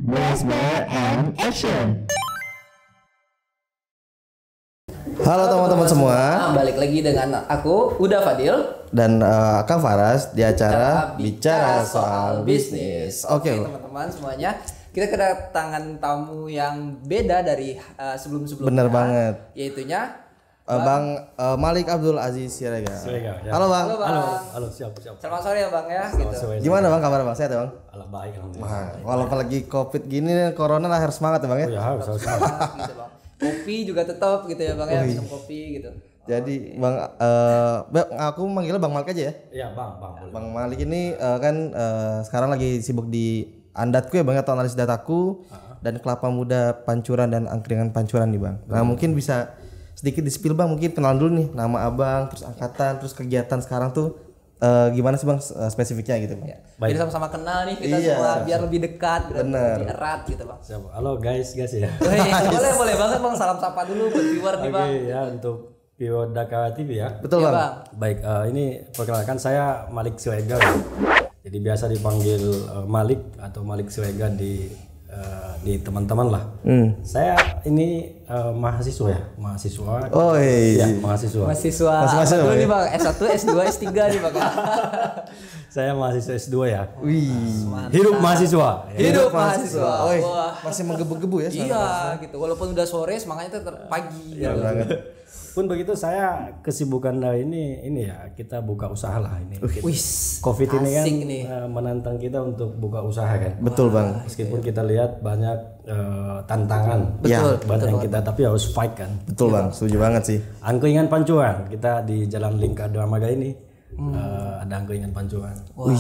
Whisper and Action. Halo teman-teman semua. Balik lagi dengan aku Uda Fadil dan Kang Faras di acara Bicara Soal Bisnis. Oke teman-teman semuanya, kita kedatangan tamu yang beda dari sebelum-sebelumnya. Bener banget. Yaitunya Bang Malik Abdul Aziz Siregar. Ya. Halo Bang. Halo, siap. Selamat sore ya Bang ya. Gitu. Gimana Bang kabar Bang? Sehat ya Bang? Baik alhamdulillah. Wah, walaupun lagi Covid gini, Corona lah harus semangat ya Bang ya. Oh ya harus. Gitu, Bang. Kopi juga tetap gitu ya Bang ya, minum kopi gitu. Jadi Bang, aku manggilnya Bang Malik aja ya. Iya Bang boleh. Bang Malik ini kan sekarang lagi sibuk di Andatku ya Bang, atau analis dataku dan Kelapa Muda Pancuran dan Angkringan Pancuran nih Bang. Nah mungkin bisa sedikit di-spill Bang, mungkin kenalan dulu nih nama Abang, terus angkatan, terus kegiatan sekarang tuh gimana sih Bang spesifiknya gitu Bang? Ya. Jadi sama-sama kenal nih kita semua biar lebih dekat, biar lebih erat gitu Bang. Siap. Halo guys ya. Boleh banget Bang, salam sapa dulu buat viewer nih Bang. Oke ya, untuk viewer Daka TV ya. Betul Ya, Bang. Baik, ini perkenalkan saya Malik Siregar. Jadi biasa dipanggil Malik atau Malik Siregar di teman-teman lah. Saya ini mahasiswa ya, mahasiswa. Oh iya. Mahasiswa. Mahasiswa dulu nih Bang, S1, S2, S3 nih Bang. Saya mahasiswa S2 ya. Wih. Hidup mahasiswa. Hidup mahasiswa. Oi, Wah. masih menggebu-gebu ya sekarang. Iya gitu, walaupun udah sore semangatnya tetap pagi Ya, gitu. Banget. Pun begitu saya kesibukan ini ya, kita buka usaha lah ini. Wis, Covid ini kan asik nih. menantang kita untuk buka usaha kan. Betul Bang. Meskipun kita lihat banyak tantangan, banyak yang kita tapi harus fight kan. Betul Bang, setuju banget sih. Angkringan Pancuran kita di Jalan Lingkar Dramaga ini ada angkringan Pancuran. Wah,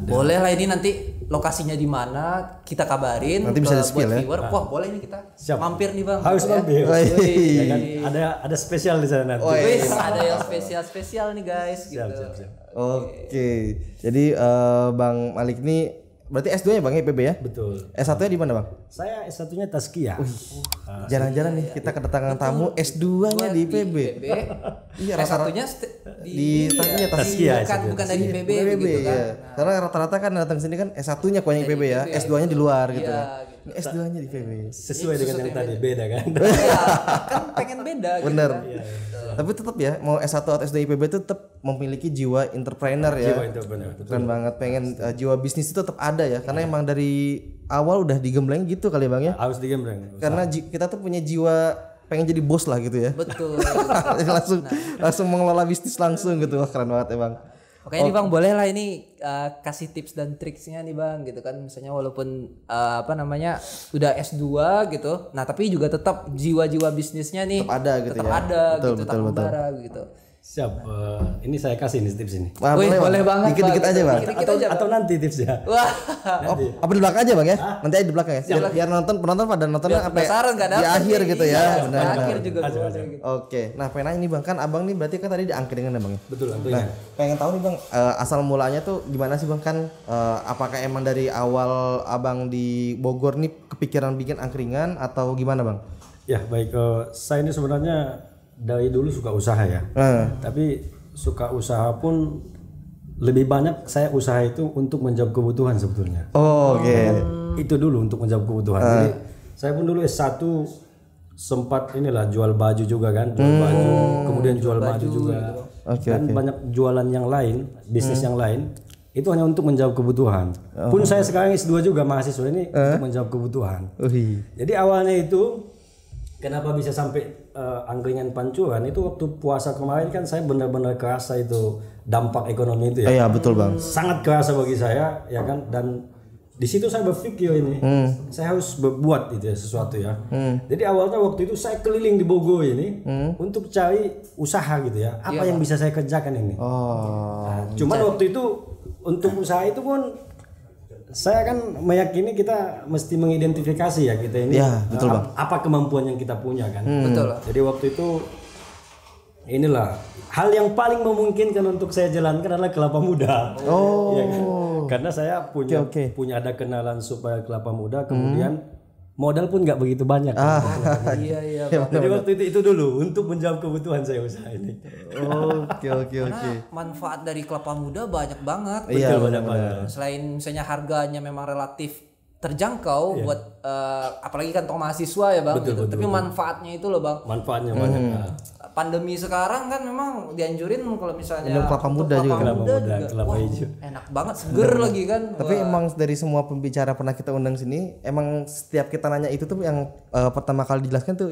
boleh lah ini nanti lokasinya di mana kita kabarin. Nanti bisa ke di-spill buat ya. viewer. Wah boleh nih kita Siap. mampir nih Bang. Harus gitu ya. mampir. Wih. Ya kan? Ada spesial di sana nanti. Wis, ada yang spesial nih guys gitu. Siap. Oke. Jadi Bang Malik ini berarti S2-nya Bang IPB ya? Betul. S1-nya di mana Bang? Saya S1-nya Tazkiyah. Jarang-jarang nih kita kedatangan tamu S2-nya di IPB. Iya, S1-nya di Tazkiyah, bukan dari IPB IPB gitu kan. ya. Karena rata-rata kan datang sini kan S1-nya kuanya IPB ya, S2-nya di luar gitu Iya, ya. Ini S2-nya di IPB. Sesuai dengan yang tadi beda kan. Iya, kan pengen beda gitu. Bener. Kan. Tapi tetap ya, mau S1 atau S2 IPB itu tetap memiliki jiwa entrepreneur ya. Jiwa entrepreneur, betul. Keren banget, pengen jiwa bisnis itu tetap ada ya. Karena emang dari awal udah digembleng gitu kali ya Bang ya. Harus digembleng. Karena kita tuh punya jiwa pengen jadi bos lah gitu ya. Betul. langsung mengelola bisnis langsung gitu. Wah, keren banget ya Bang. Oke nih Bang, boleh lah ini kasih tips dan triksnya nih Bang gitu kan. Misalnya walaupun udah S2 gitu. Nah, tapi juga tetap jiwa-jiwa bisnisnya nih Tetap ada gitu tetap ya. ada Betul, gitu, tetap betul. membara gitu. Siap. Ini saya kasih nih tips ini. Wah, Wih, boleh Bang. banget, Dikit-dikit Bang. aja Bang. Dikit-dikit aja, Bang. Atau nanti tipsnya. Wah. Apa di belakang aja Bang ya? Nanti aja di belakang ya. Biar penonton pada nontonnya sampai Penasaran gak di dapet akhir nih. gitu ya. Iya, Benar. di akhir juga boleh gitu. Oke. Nah, pengen nanya nih Bang, kan Abang nih berarti kan tadi di angkringan ya Bang ya? Betul Nah, angkringan. pengen tahu nih Bang, asal mulanya tuh gimana sih Bang, kan apakah emang dari awal Abang di Bogor nih kepikiran bikin angkringan atau gimana Bang? Ya baik, saya ini sebenarnya dari dulu suka usaha ya. Tapi suka usaha pun lebih banyak saya usaha itu untuk menjawab kebutuhan sebetulnya. Oh, oke. Itu dulu untuk menjawab kebutuhan. Jadi saya pun dulu S1 sempat jual baju juga kan, jual baju, kemudian jual baju juga. Dan banyak jualan yang lain, bisnis yang lain itu hanya untuk menjawab kebutuhan. Pun saya sekarang S2 juga mahasiswa ini untuk menjawab kebutuhan. Jadi awalnya itu kenapa bisa sampai angkringan Pancuran itu waktu puasa kemarin kan saya benar-benar kerasa itu dampak ekonomi itu ya. Iya, betul Bang. Sangat kerasa bagi saya ya kan, dan di situ saya berpikir ini saya harus berbuat itu ya sesuatu ya. Jadi awalnya waktu itu saya keliling di Bogor ini untuk cari usaha gitu ya. Apa yang bisa saya kerjakan ini? Nah, cuman waktu itu untuk usaha itu pun saya kan meyakini kita mesti mengidentifikasi ya kita ini Ya, betul, Bang. apa kemampuan yang kita punya kan. Betul. Jadi waktu itu inilah hal yang paling memungkinkan untuk saya jalankan adalah kelapa muda. Oh. Ya kan? Karena saya punya Oke. punya ada kenalan supaya kelapa muda, kemudian modal pun nggak begitu banyak. Iya Bang. Jadi waktu itu dulu untuk menjawab kebutuhan saya usaha ini. Oke. Karena manfaat dari kelapa muda banyak banget. Iya, Betul, benar-benar. Selain misalnya harganya memang relatif terjangkau buat apalagi kan mahasiswa ya bang, Betul, tapi manfaatnya itu loh bang. Manfaatnya banyak. Pandemi sekarang kan memang dianjurin kalau misalnya minum kelapa muda juga. Kelapa hijau. Enak banget, seger lagi kan. Tapi emang dari semua pembicara pernah kita undang sini, emang setiap kita nanya itu tuh yang pertama kali dijelaskan tuh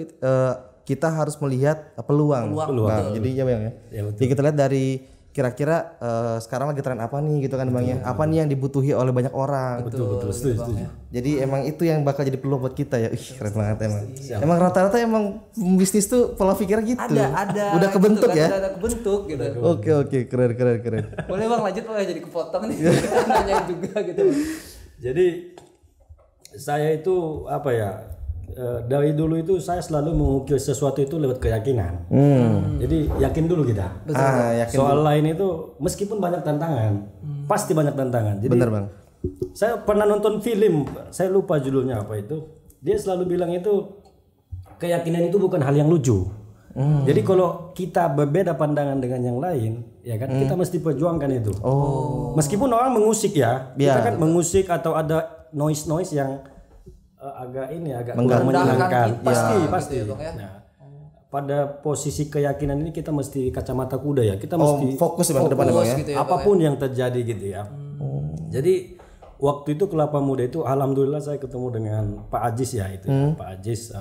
kita harus melihat peluang. Nah, jadi ya bang ya. Jadi kita lihat dari kira-kira sekarang lagi tren apa nih gitu kan bang ya, apa nih yang dibutuhi oleh banyak orang. Betul setuju. Jadi emang itu yang bakal jadi peluang buat kita ya. Keren banget emang. Emang rata-rata emang bisnis tuh pola pikirnya gitu. Ada udah kebentuk gitu kan, ya. Ada kebentuk gitu. Oke, keren. Boleh bang lanjut, jadi kepotong nih. Nanya juga gitu. Jadi saya itu apa ya? Dari dulu itu saya selalu mengukir sesuatu itu lewat keyakinan. Jadi yakin dulu kita. Yakin soal dulu. Lain itu meskipun banyak tantangan, pasti banyak tantangan. Jadi bener bang. Saya pernah nonton film, saya lupa judulnya apa itu. Dia selalu bilang itu keyakinan itu bukan hal yang lucu. Jadi kalau kita berbeda pandangan dengan yang lain, ya kan kita mesti perjuangkan itu. Meskipun orang mengusik ya, kita kan mengusik atau ada noise yang agak kurang menyenangkan, pasti. Nah, pada posisi keyakinan ini kita mesti kacamata kuda ya, kita mesti fokus ke depan ya. Gitu ya, apapun yang terjadi gitu ya. Jadi waktu itu Kelapa Muda itu alhamdulillah saya ketemu dengan Pak Ajis ya itu. Pak Ajis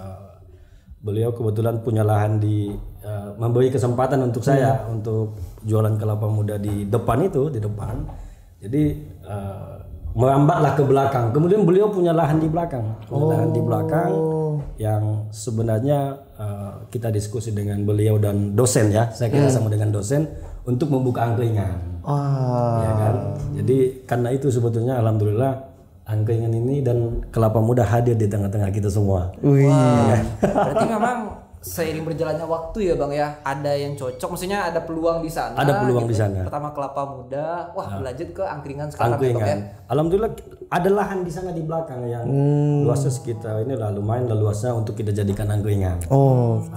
beliau kebetulan punya lahan memberi kesempatan untuk saya untuk jualan kelapa muda di depan. Jadi merambatlah ke belakang. Kemudian beliau punya lahan di belakang. Yang sebenarnya kita diskusi dengan beliau dan dosen ya. Saya kira sama dengan dosen untuk membuka angkringan. Ya kan? Jadi karena itu sebetulnya alhamdulillah angkringan ini dan kelapa muda hadir di tengah-tengah kita semua. Berarti memang seiring berjalannya waktu ya bang ya, ada yang cocok, maksudnya ada peluang di sana. Ada peluang di sana. Pertama kelapa muda, berlanjut ke angkringan sekarang. Ya? Alhamdulillah ada lahan di sana di belakang yang luasnya sekitar ini lah lumayan luasnya untuk kita jadikan angkringan.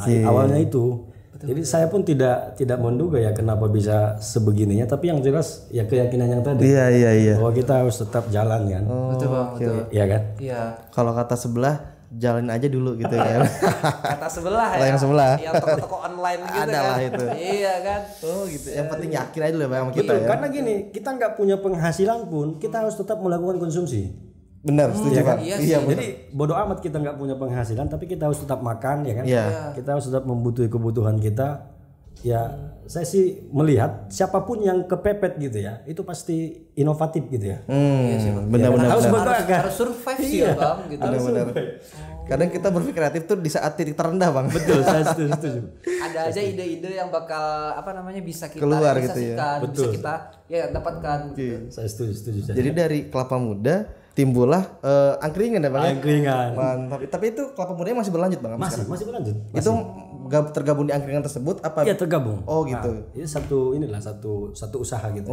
Awalnya itu. Jadi saya pun tidak menduga ya kenapa bisa sebegininya, tapi yang jelas ya keyakinan yang tadi. Iya. Bahwa kita harus tetap jalan kan. Betul bang, betul. Iya kan? Iya. Kalau kata sebelah jalanin aja dulu gitu ya. Kata sebelah ya. Yang sebelah. Yang toko-toko online gitu ada kan. lah itu. Iya kan. Gitu. Yang penting yakin aja dulu sama kita ya. Karena gini, kita nggak punya penghasilan pun kita harus tetap melakukan konsumsi. Benar, setuju Pak. Iya, jadi bodoh amat kita nggak punya penghasilan, tapi kita harus tetap makan ya kan. Kita harus tetap membutuhkan kebutuhan kita. Ya, saya sih melihat siapapun yang kepepet gitu ya, itu pasti inovatif gitu ya. Benar-benar. Harus survive sih ya bang. Gitu. Benar. Kadang kita berpikir kreatif tuh di saat titik terendah bang. Betul, saya setuju. Ada aja ide-ide yang bakal bisa kita keluar gitu ya. Bisa kita dapatkan. Gitu. Saya setuju. Jadi dari kelapa muda timbullah angkringan ya bang. Angkringan. Mantap. Tapi itu kelapa mudanya masih berlanjut bang? Masih berlanjut. Itu tergabung di angkringan tersebut apa? Iya tergabung. Oh gitu. Ini satu usaha gitu.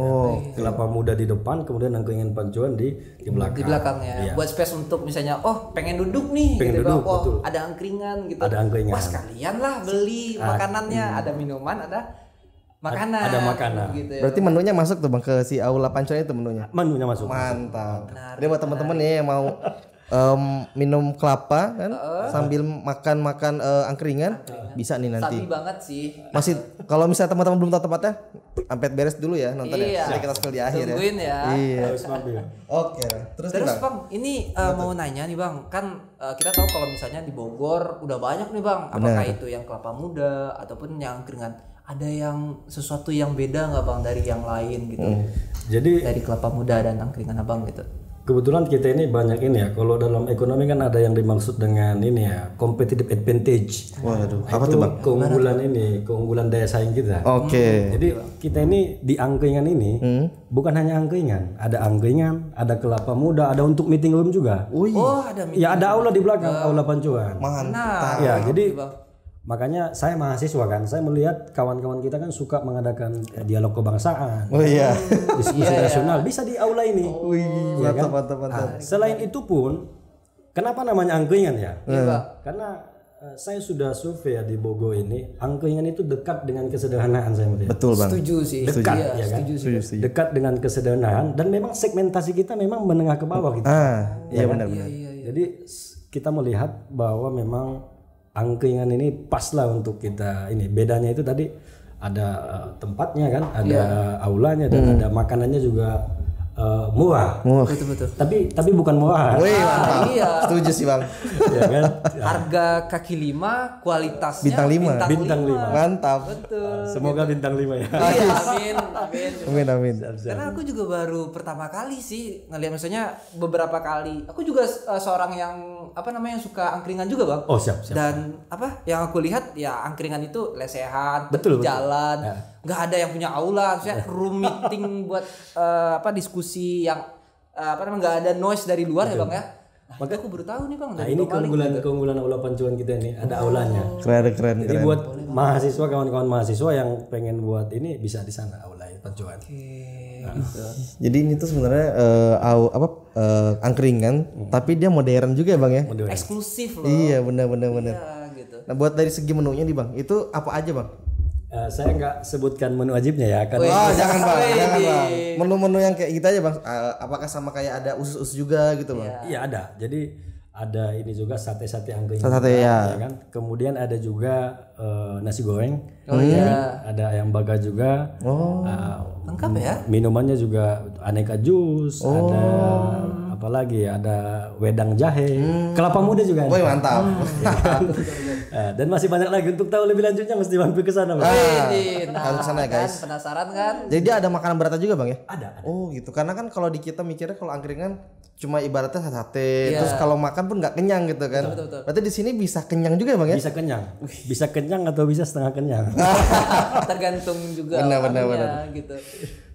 Kelapa muda di depan, kemudian angkringan pancuran di belakang. Di belakangnya. Iya. Buat space untuk misalnya pengen duduk nih. Betul. Ada angkringan gitu. Ada angkringan. Wah sekalian lah beli makanannya. Ada minuman, ada makanan. Ada makanan. Gitu ya. Berarti menunya masuk tuh bang ke si aula pancuran itu menunya. Menunya masuk. Mantap. Jadi buat teman-teman nih yang mau minum kelapa kan sambil makan angkringan bisa nih nanti. Sabi banget sih. Masih kalau misalnya teman-teman belum tahu tempatnya, sampai beres dulu ya nontonnya. Iya. Jadi kita spill di akhir Tungguin ya. Iya. Harus mampir. Oke. Terus bang, ini mau nanya nih bang, kan kita tahu kalau misalnya di Bogor udah banyak nih bang, apakah itu yang kelapa muda ataupun yang angkringan, ada yang sesuatu yang beda nggak bang dari yang lain gitu? Jadi dari kelapa muda dan angkringan abang gitu. Kebetulan kita ini banyak ini ya. Kalau dalam ekonomi kan ada yang dimaksud dengan ini ya, competitive advantage. Waduh, apa tuh bang? Keunggulan daya saing kita. Oke. Jadi kita ini di angkringan ini bukan hanya angkringan, ada kelapa muda, ada untuk meeting room juga. Ada meeting. Ya ada aula di belakang, aula pancuran. Mantap. Ya, jadi makanya saya mahasiswa kan, saya melihat kawan-kawan kita kan suka mengadakan dialog kebangsaan. Diskusi nasional bisa di aula ini. Mantap. Selain itu pun, kenapa namanya angkringan ya? Karena saya sudah survei ya di Bogor ini, angkringan itu dekat dengan kesederhanaan saya melihat. Betul bang. Setuju sih. Dekat, Iya, ya kan? setuju. Dekat dengan kesederhanaan dan memang segmentasi kita memang menengah ke bawah gitu. Iya benar-benar. Jadi kita melihat bahwa memang angkringan ini pas lah untuk kita ini. Bedanya itu tadi ada tempatnya kan, ada aulanya dan ada makanannya juga murah. Betul. Tapi bukan murah. Wih mantap. Iya. Setuju sih bang. Ya kan? Harga kaki 5, kualitasnya Bintang 5. Bintang 5. Mantap. Betul. Semoga bintang 5 ya. Iya, amin. Amin. Karena aku juga baru pertama kali sih ngelihat, misalnya beberapa kali. Aku juga seorang yang suka angkringan juga bang. Oh siap. Dan yang aku lihat ya angkringan itu lesehan, Betul. jalan, nggak ada yang punya aula, maksudnya room meeting buat diskusi yang nggak ada noise dari luar ya bang ya. Maka aku baru tahu nih bang. Nah ini keunggulan aula Pancuran kita ini, ada aulanya. Keren. Jadi buat mahasiswa, kawan-kawan mahasiswa yang pengen buat ini bisa di sana aula Pancuran. Gitu. Jadi ini tuh sebenarnya angkringan, tapi dia modern juga ya bang ya. Eksklusif loh. Iya benar. Ya, gitu. Nah buat dari segi menunya nih bang, itu apa aja bang? Saya nggak sebutkan menu wajibnya ya, karena Jangan bang. Menu-menu yang kayak gitu aja bang. Apakah sama kayak ada usus-usus juga gitu bang? iya ada. Jadi ada ini juga sate-sate angkringan. Sate ya. Kan. Kemudian ada juga nasi goreng. Iya. Ada ayam bakar juga. Lengkap ya. Minumannya juga aneka jus. Ada apa lagi? Ada wedang jahe. Kelapa muda juga. Woi mantap. Dan masih banyak lagi. Untuk tahu lebih lanjutnya mesti mampir ke sana. Harus kesana, guys. Penasaran kan? Jadi dia ada makanan beratnya juga bang ya? Ada. Oh gitu. Karena kan kalau di kita mikirnya kalau angkringan cuma ibaratnya sate, terus kalau makan pun nggak kenyang gitu kan. Betul. Berarti di sini bisa kenyang juga ya bang ya? Bisa kenyang. Bisa kenyang atau bisa setengah kenyang. Tergantung juga Benar. orangnya, gitu.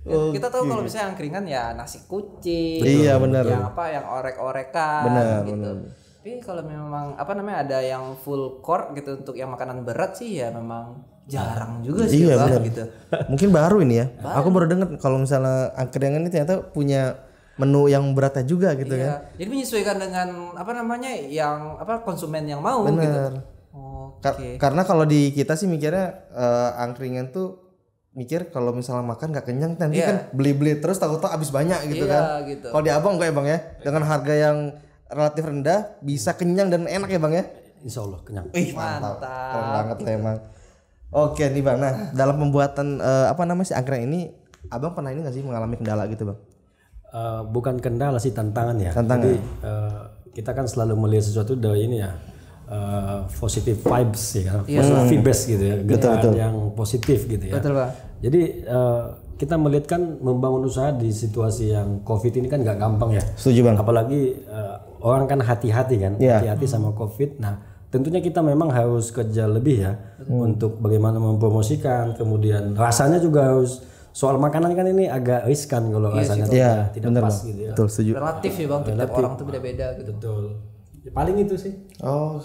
Kita tahu kalau misalnya angkringan ya nasi kucing. Iya, benar. Yang orek-orekan Benar, gitu. Tapi kalau memang ada yang full court gitu untuk yang makanan berat sih ya memang jarang juga sih Iya bang, benar. gitu. Mungkin baru ini ya. Aku baru dengar kalau misalnya angkringan ini ternyata punya menu yang beratnya juga gitu kan. Iya. Jadi menyesuaikan dengan yang konsumen yang mau gitu. Benar. Oke. Karena kalau di kita sih mikirnya angkringan tuh mikir kalau misalnya makan nggak kenyang nanti kan beli-beli terus tahu-tahu habis banyak gitu kan. Gitu. Kalau di abang enggak ya bang ya, dengan harga yang relatif rendah bisa kenyang dan enak ya bang ya. Insya Allah kenyang. Mantap. Keren banget lah emang. Oke nih bang, nah dalam pembuatan si angkringan ini abang pernah ini nggak sih mengalami kendala gitu bang? Bukan kendala sih, tantangan ya. Tantangan. Jadi kita kan selalu melihat sesuatu dari ini ya, positive vibes ya, positive vibes gitu ya, gerakan yang positif gitu ya. Betul bang. Jadi kita melihat kan membangun usaha di situasi yang COVID ini kan nggak gampang ya. Setuju bang. Apalagi orang kan hati-hati kan, hati-hati sama COVID. Nah tentunya kita memang harus kerja lebih ya untuk bagaimana mempromosikan, kemudian rasanya juga harus. Soal makanan kan ini agak riskan kalau rasanya tidak bener, pas bang. gitu ya. Betul, setuju. Relatif ya bang, tiap orang tuh beda-beda gitu. Betul. Ya, paling itu sih. Oh.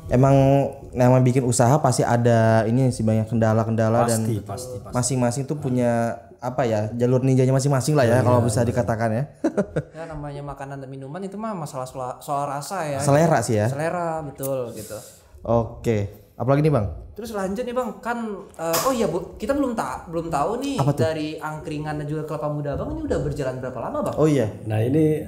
Emang bikin usaha pasti ada ini sih banyak kendala-kendala dan Pasti. masing-masing tuh punya jalur ninjanya masing-masing lah ya kalau bisa dikatakan ya. Ya namanya makanan dan minuman itu mah masalah soal rasa ya. Selera sih ya. Selera betul gitu. Oke. Apalagi nih bang? Terus lanjut nih bang, kan kita belum tahu nih dari angkringan dan juga kelapa muda bang ini udah berjalan berapa lama bang? Oh iya. Nah ini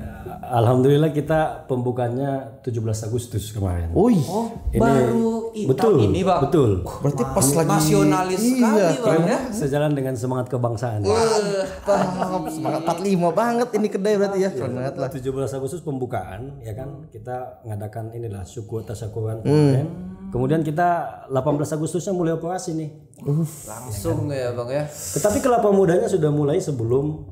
alhamdulillah kita pembukanya 17 Agustus kemarin. Wih. Oh Ini, baru betul, ini bang. Betul. Berarti pas lagi Nasionalis sekali bang ya. Sejalan dengan semangat kebangsaan. Semangat 45 banget ini kedai berarti ya. Keren banget lah. 17 Agustus pembukaan ya kan, kita ngadakan inilah syukur tasakuran kemarin. Kemudian kita 18 Agustusnya mulai operasi nih. Langsung ya bang ya. Tetapi kelapa mudanya sudah mulai sebelum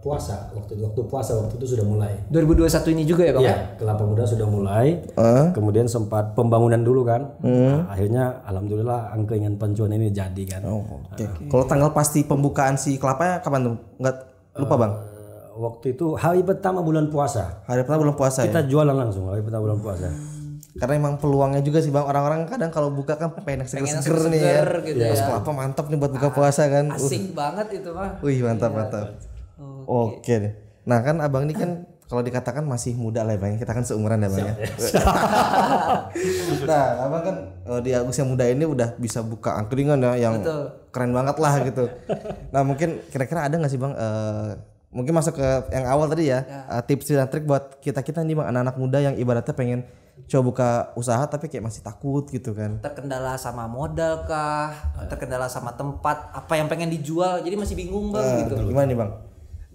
puasa. Waktu puasa itu sudah mulai. 2021 ini juga ya bang? Iya, kelapa muda sudah mulai. Kemudian sempat pembangunan dulu kan. Nah, akhirnya alhamdulillah angkringan Pancuran ini jadi kan. Oke. Kalau tanggal pasti pembukaan si kelapanya kapan tuh? Enggak lupa bang. Waktu itu hari pertama bulan puasa. Hari pertama bulan puasa Kita ya. jualan langsung hari pertama bulan puasa. Karena emang peluangnya juga sih bang, orang-orang kadang kalau buka kan pengen seger-seger nih ya. gitu Terus kelapa mantap nih buat buka puasa kan. Asik banget itu mah. Wih mantap. Oke deh. Nah kan abang ini kan kalau dikatakan masih muda lah ya Bang. Kita kan seumuran ya Bang ya. Nah, Abang kan di usia muda ini udah bisa buka angkringan ya yang keren banget lah gitu. Nah, mungkin kira-kira ada nggak sih Bang mungkin masuk ke yang awal tadi ya, tips dan trik buat kita nih Bang, anak-anak muda yang ibaratnya pengen coba buka usaha tapi kayak masih takut gitu kan. Terkendala sama modal kah? Terkendala sama tempat, apa yang pengen dijual, jadi masih bingung Bang gitu. Gimana nih Bang?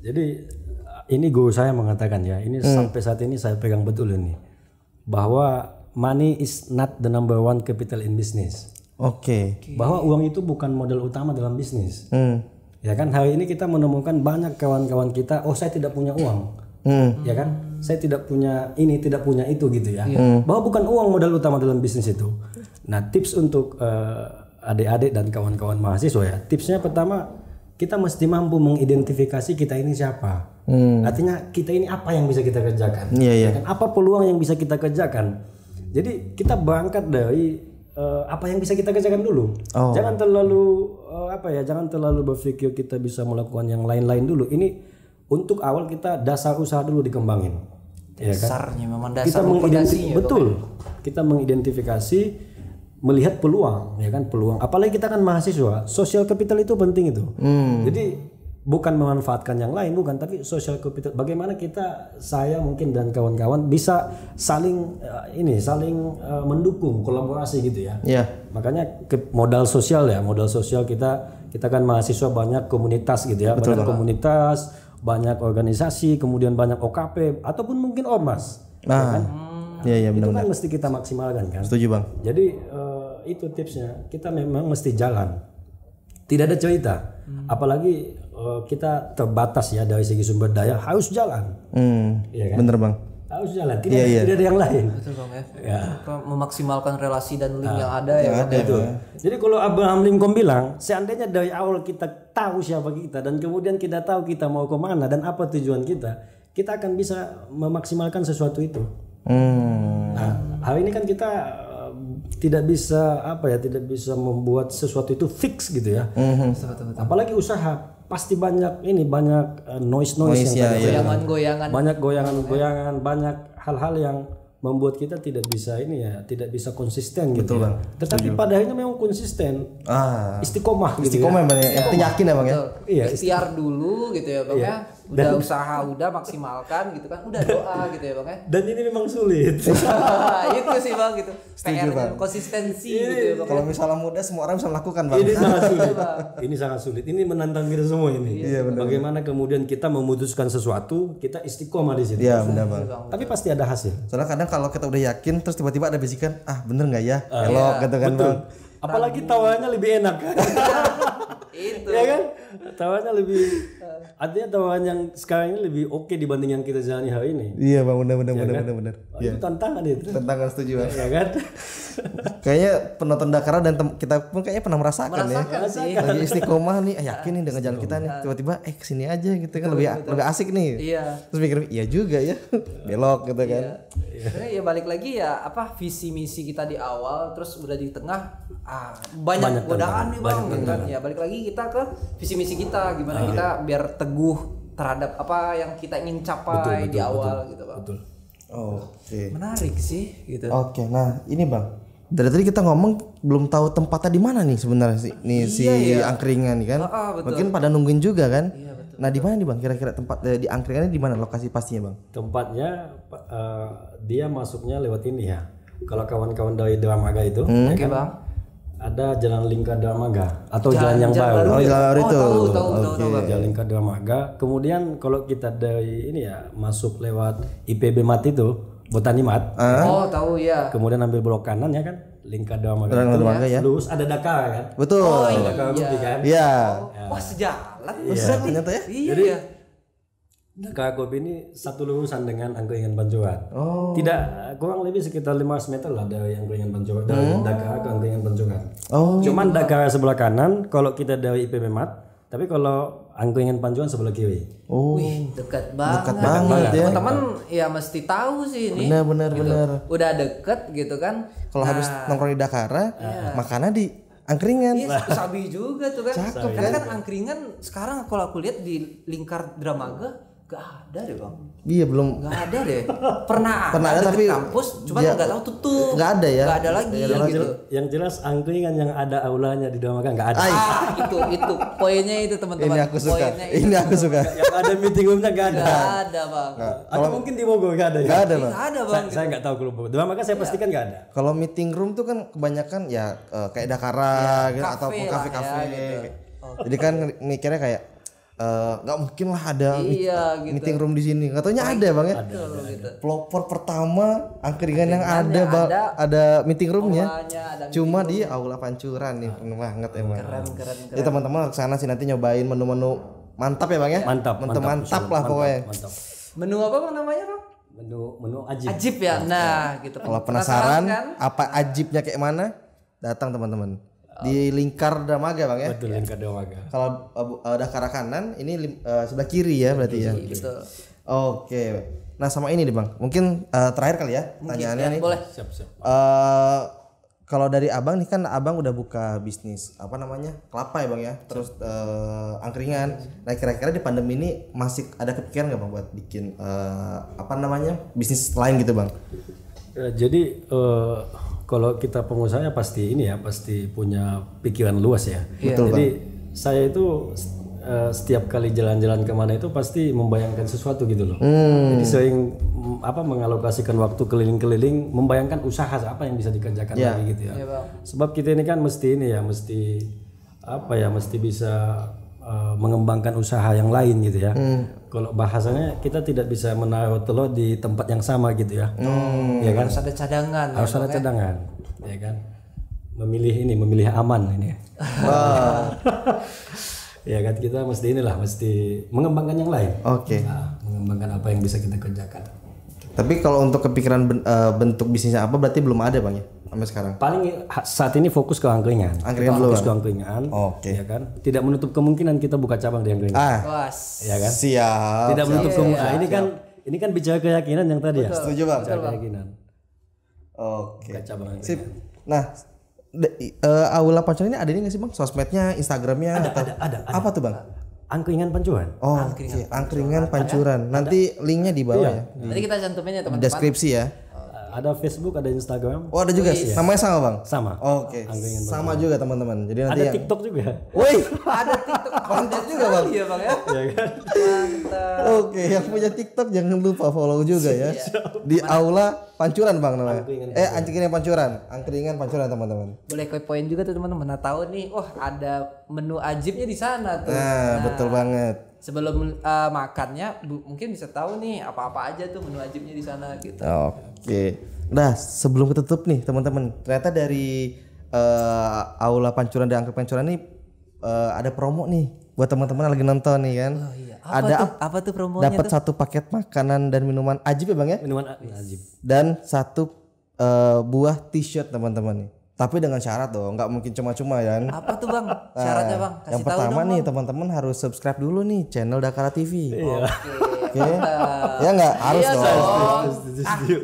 Jadi ini guru saya mengatakan ya, ini sampai saat ini saya pegang betul ini, bahwa money is not the number one capital in business. Oke. Bahwa uang itu bukan modal utama dalam bisnis. Ya kan, hari ini kita menemukan banyak kawan-kawan kita, oh saya tidak punya uang. Ya kan, saya tidak punya ini, tidak punya itu gitu ya. Bahwa bukan uang modal utama dalam bisnis itu. Nah, tips untuk adik-adik dan kawan-kawan mahasiswa ya, tipsnya pertama, kita mesti mampu mengidentifikasi kita ini siapa. Artinya kita ini apa yang bisa kita kerjakan. Ya kan? Apa peluang yang bisa kita kerjakan. Jadi kita berangkat dari apa yang bisa kita kerjakan dulu. Jangan terlalu jangan terlalu berpikir kita bisa melakukan yang lain-lain dulu. Ini untuk awal kita dasar usaha dulu dikembangin. Dasarnya memang kita kita mengidentifikasi, melihat peluang, ya kan, peluang. Apalagi kita kan mahasiswa, social capital itu penting itu. Jadi bukan memanfaatkan yang lain, bukan, tapi social capital. Bagaimana saya mungkin dan kawan-kawan bisa saling mendukung, kolaborasi gitu ya. Makanya modal sosial kita kan mahasiswa, banyak komunitas gitu ya, banyak komunitas, banyak organisasi, kemudian banyak OKP ataupun mungkin ormas. Kan? Itu kan mesti kita maksimalkan kan. Setuju Bang. Jadi itu tipsnya, kita memang mesti jalan. Tidak ada cerita. Apalagi kita terbatas ya dari segi sumber daya, harus jalan. Ya kan? Bener Bang. Harus jalan, tidak ada yang lain. Betul Bang ya. Memaksimalkan relasi dan link yang ada ya. Betul. Jadi kalau Abraham Lincoln bilang, seandainya dari awal kita tahu siapa kita dan kemudian kita tahu kita mau kemana dan apa tujuan kita akan bisa memaksimalkan sesuatu itu. Nah, hari ini kan kita tidak bisa membuat sesuatu itu fix gitu ya. Apalagi usaha, pasti banyak noise yang goyangan, banyak goyangan, banyak hal-hal yang membuat kita tidak bisa konsisten gitu. Bang. Tetapi pada akhirnya memang konsisten. Istiqomah gitu. Istiqomah ya. Yang yakin ya Bang ya. Iya, ikhtiar dulu gitu ya Bang ya. Udah usaha, udah maksimalkan gitu kan. Udah doa gitu ya Bang ya. Dan ini memang sulit. Itu sih Bang gitu. PR konsistensi gitu ya Bang. Kalau misalnya muda semua orang bisa melakukan Bang. Ini sangat sulit. Ini sangat sulit. Ini menantang kita semua ini. Bagaimana kemudian kita memutuskan sesuatu, kita istiqomah di situ. Iya, benar Bang. Tapi pasti ada hasil. Soalnya kadang kalau kita udah yakin terus tiba-tiba ada bisikan, bener nggak ya? Elok gitu kan Bang. Apalagi tawarannya lebih enak kan. Itu. Ya kan? Tawarannya lebih, artinya tawaran yang sekarang ini lebih oke dibanding yang kita jalani hari ini. Iya Bang, benar. Itu tantangan itu. Tantangan, setuju Bang. Ya kan? Kayaknya penonton Dakara dan kita pun kayaknya pernah merasakan ya. Sih. Lagi istiqomah nih, yakin nih dengan jalan kita nih. Tiba-tiba kesini aja gitu kan, lebih asik nih. Iya. Terus mikir, iya juga ya. Belok gitu kan. Sebenarnya ya balik lagi ya, visi misi kita di awal, terus udah di tengah banyak godaan nih Bang gitu kan. Ya balik lagi kita ke visi misi kita, gimana kita biar teguh terhadap apa yang kita ingin capai di awal gitu Bang. Betul. Oke. Menarik sih gitu. Oke, nah ini Bang, dari tadi kita ngomong belum tahu tempatnya di mana nih sebenarnya si angkringan nih kan. Mungkin pada nungguin juga kan. Iya, betul. Nah di mana nih Bang? Kira-kira tempat di angkringannya di mana, lokasi pastinya Bang? Tempatnya dia masuknya lewat ini ya. Kalau kawan-kawan dari Dramaga itu, Oke Bang. ada Jalan Lingkar Dramaga atau jalan yang baru. Oh, jalan baru itu. Tahu. Jalan Lingkar Dramaga. Kemudian kalau kita dari ini ya masuk lewat IPB Mat itu, Botani Mat. Tahu ya. Kemudian ambil belok kanan ya kan, Lingkar Dramaga. Ya. Lurus ada Dakar kan. Betul. Dakar Kopi kan. Iya. Wah sejalan. Ternyata ya. Iya. Dakar Kopi ini satu lurusan dengan Angkringan Pancuran. Tidak, kurang lebih sekitar 500 meter lah dari Angkringan Pancuran, dari Dakar ke Angkringan Pancuran. Cuman Dakar sebelah kanan kalau kita dari IPB Mat, tapi kalau Angkringan Pancuran sebelah kiri. Wih, dekat banget. Dekat banget ya. Teman-teman ya mesti tahu sih ini. Benar. Udah deket gitu kan. Kalau habis nongkrong di Dakar, makannya di angkringan. Iya, sabi juga tuh kan. Cakep, Karena kan angkringan sekarang kalau aku lihat di Lingkar Dramaga Gak ada deh bang. Iya belum. Gak ada deh. Pernah ada deket tapi kampus, cuman dia- nggak tahu tutup. Nggak ada ya? Nggak ada lagi gitu. Yang jelas angkringan yang ada aulanya di Dua Maga nggak ada. Itu poinnya itu teman-teman. Ini aku suka. Poinnya itu. Ini aku suka. Yang ada meeting roomnya nggak ada. Nggak ada bang. Atau mungkin di Bogor nggak ada ya? Nggak ada bang. Nggak ada bang. Saya nggak tahu kalau Bogor. Dua Maga saya pastikan nggak ada. Kalau meeting room tuh kan kebanyakan ya kayak Dakara gitu kafe ataupun lah kafe-kafe. ya, gitu. Jadi kan mikirnya kayak nggak mungkin lah ada Iya, gitu. meeting room di sini. Nggak taunya ada bang ya. Betul, gitu. Pelopor pertama angkringan yang Angkringan ada, yang Bang. ada, Ada meeting roomnya. Aulanya, ada Cuma di Aula Pancuran nih, penuh banget emang. Keren. Ya teman-teman ke sana sih nanti nyobain menu-menu mantap ya bang ya. Mantap. Mantap lah pokoknya. Mantap. Menu apa bang namanya bang? Menu ajib. Ajib ya. Nah gitu. Kalau penasaran kan? apa ajibnya kayak mana, datang teman-teman. Di Lingkar Damaga bang ya. Betul yang Dua Maga. Kalau Dakara kanan, ini sebelah kiri ya berarti ya. Betul. Oke. Nah sama ini nih bang, mungkin terakhir kali ya pertanyaannya nih. Boleh. Siap. Kalau dari abang nih kan abang udah buka bisnis apa namanya kelapa ya bang ya, terus angkringan. Nah kira-kira di pandemi ini masih ada kepikiran nggak bang buat bikin apa namanya bisnis lain gitu bang? Jadi kalau kita pengusaha pasti ini ya pasti punya pikiran luas ya. Betul, Jadi saya itu setiap kali jalan-jalan kemana itu pasti membayangkan sesuatu gitu loh. Jadi sering mengalokasikan waktu keliling-keliling membayangkan usaha apa yang bisa dikerjakan lagi gitu ya. Iya, Bang. Sebab kita ini kan mesti bisa mengembangkan usaha yang lain gitu ya. Kalau bahasanya kita tidak bisa menaruh telur di tempat yang sama gitu ya. Ya kan? Harus ada cadangan. Harus ada cadangan, ya kan? Memilih aman ini. Ya kan kita mesti mengembangkan yang lain. Oke. Nah, mengembangkan apa yang bisa kita kerjakan. Tapi kalau untuk kepikiran bentuk bisnisnya apa berarti belum ada bang ya sampai sekarang. Paling saat ini fokus ke angkringan. Angkringan Kita dulu, fokus Bang. ke angkringan. Oke. Ya kan? Tidak menutup kemungkinan kita buka cabang di angkringan. Was. Ya kan? Siap. Tidak menutup kemungkinan. Ini kan bicara keyakinan yang tadi ya. Setuju bang. Bicara keyakinan. Oke. Buka cabang angkringan. Sip. Nah, Aula Pancuran ini ada ini nggak sih bang? Sosmednya, Instagramnya? Ada. Apa tuh bang? Angkringan Pancuran. Oh, angkringan Pancuran. Nanti linknya di bawah ya. Nanti kita cantumin ya Di teman-teman. deskripsi ya. Ada Facebook, ada Instagram. Oh ada juga. Namanya sama bang? Sama. Oke. Sama juga teman-teman. Jadi nanti Ada yang. TikTok juga. Woi. Ada TikTok. Mantap juga bang. Iya bang ya. Ya kan? Mantap. Oke, yang punya TikTok jangan lupa follow juga ya. Di Aula Pancuran bang namanya. Angkringan Pancuran. Angkringan Pancuran teman-teman. Boleh kepoin juga tuh teman-teman. Nah tahu nih, wah ada menu ajibnya di sana tuh. Nah, betul banget. Sebelum makannya mungkin bisa tahu nih apa-apa aja tuh menu ajibnya di sana gitu. Oke. Nah, sebelum kita tutup nih teman-teman, ternyata dari Aula Pancuran dan Angkringan Pancuran nih ada promo nih buat teman-teman yang lagi nonton nih kan. Oh iya. Apa tuh promonya Dapat tuh? 1 paket makanan dan minuman ajib ya bang ya, Minuman ajib. dan 1 buah t-shirt teman-teman nih. Tapi dengan syarat dong, nggak mungkin cuma-cuma ya. Apa tuh bang? Syaratnya bang? Kasih Yang tahu pertama dong, nih Bang. teman-teman harus subscribe dulu nih channel Dakara TV. Oke. Ya nggak harus Iya dong.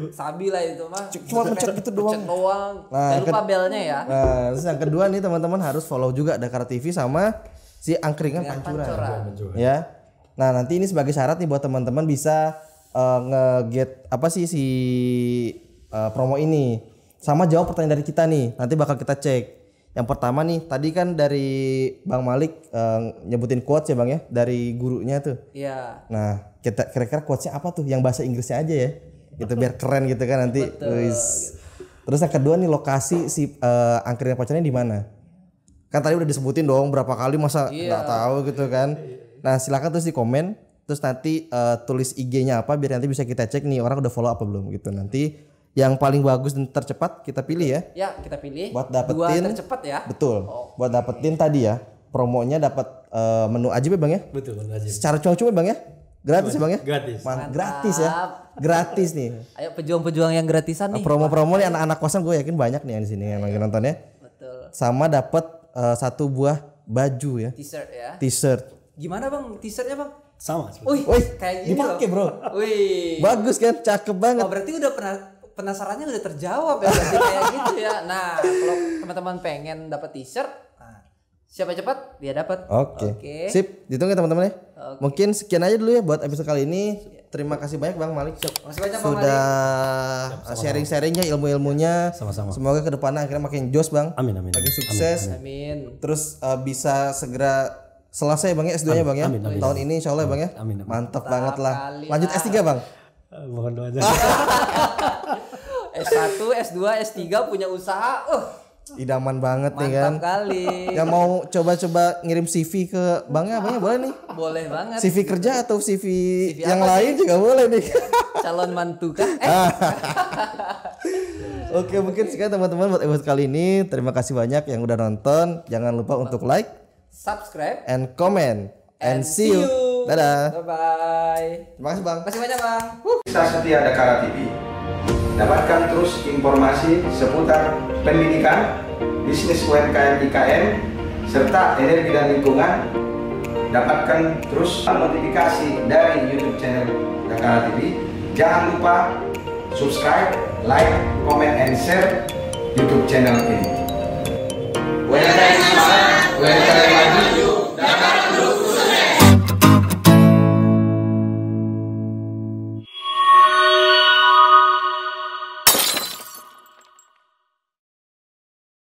Sabi lah itu mah. Cuma pencet gitu doang. Pencet doang. Nah, Jangan lupa belnya ya. Nah, terus yang kedua nih teman-teman harus follow juga Dakara TV sama si Angkringan Pancuran. Ya. Nah, nanti ini sebagai syarat nih buat teman-teman bisa nge-get apa sih si promo ini. Sama jawab pertanyaan dari kita nih. Nanti bakal kita cek. Yang pertama nih, tadi kan dari Bang Malik nyebutin quotes ya Bang ya, dari gurunya tuh. Iya. Nah, kita kira-kira quotesnya apa tuh? Yang bahasa Inggrisnya aja ya. Gitu biar keren gitu kan nanti. Terus yang kedua nih lokasi si Angkringan Pancuran di mana? Kan tadi udah disebutin dong berapa kali masa nggak tahu gitu kan. Nah, silakan terus di komen, terus nanti tulis IG-nya apa biar nanti bisa kita cek nih orang udah follow apa belum gitu. Nanti yang paling bagus dan tercepat kita pilih ya. Ya, kita pilih. Buat dapetin 2 tercepat ya. Betul. Buat dapetin tadi ya. Promonya dapat menu ajib ya Bang ya? Betul, ajib. Secara cuma-cuma Bang ya? Gratis ya Bang ya? Gratis. Gratis ya. Gratis nih. Ayo pejuang-pejuang yang gratisan nih. Promo-promo nih anak-anak kosan gue yakin banyak nih yang di sini yang lagi nonton ya. Betul. Sama dapat 1 buah baju ya. T-shirt ya. T-shirt. Gimana Bang t-shirtnya Bang? Sama. Wih, Wih, kayak gini dipakai loh. bro. Wih. Bagus kan? Cakep banget. Oh, berarti udah penasarannya udah terjawab ya berarti kayak gitu ya. Nah, kalau teman-teman pengen dapat t-shirt, nah, Siapa cepat dia dapat. Oke. Sip, ditunggu ya teman-teman ya. Mungkin sekian aja dulu ya buat episode kali ini. Terima kasih banyak Bang Malik. Makasih banyak Bang Malik. Sudah sharing-sharingnya ilmu-ilmunya. Sama-sama. Semoga kedepannya akhirnya makin jos Bang. Amin. Makin sukses. Amin. Terus bisa segera selesai Bang ya S2-nya Bang ya. Tahun ini insyaallah Bang ya. Amin. Mantap banget lah. kali Lanjut S3 Bang. Mohon doanya. S1, S2, S3 punya usaha. Idaman banget nih kan. Mantap kali. Yang mau coba-coba ngirim CV ke Bangnya boleh nih. Boleh banget. CV kerja atau CV yang apa lain juga boleh nih. Calon mantu kan? Oke, mungkin sekian teman-teman buat episode kali ini. Terima kasih banyak yang udah nonton. Jangan lupa untuk like, subscribe, and comment. And see you. Dadah. Bye-bye. Terima kasih Bang. Makasih banyak Bang. Bisa setia Dakara TV. Dapatkan terus informasi seputar pendidikan, bisnis UMKM IKN, serta energi dan lingkungan. Dapatkan terus notifikasi dari YouTube channel Dakara TV. Jangan lupa subscribe, like, comment, and share YouTube channel ini.